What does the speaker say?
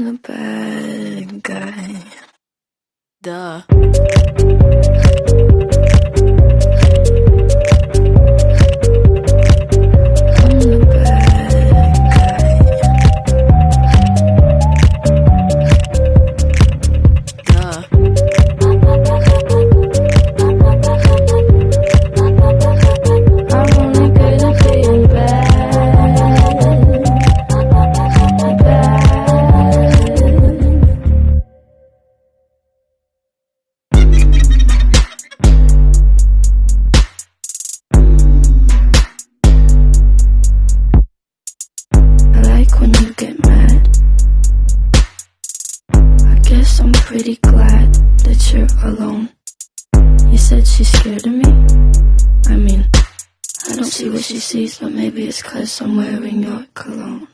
the bad guy. Duh. I'm the bad guy. Duh. I'm only good at being bad. I like when you get mad. I guess I'm pretty glad that you're alone. You said she's scared of me? I mean, I don't see what she sees, but maybe it's 'cause I'm wearing your cologne.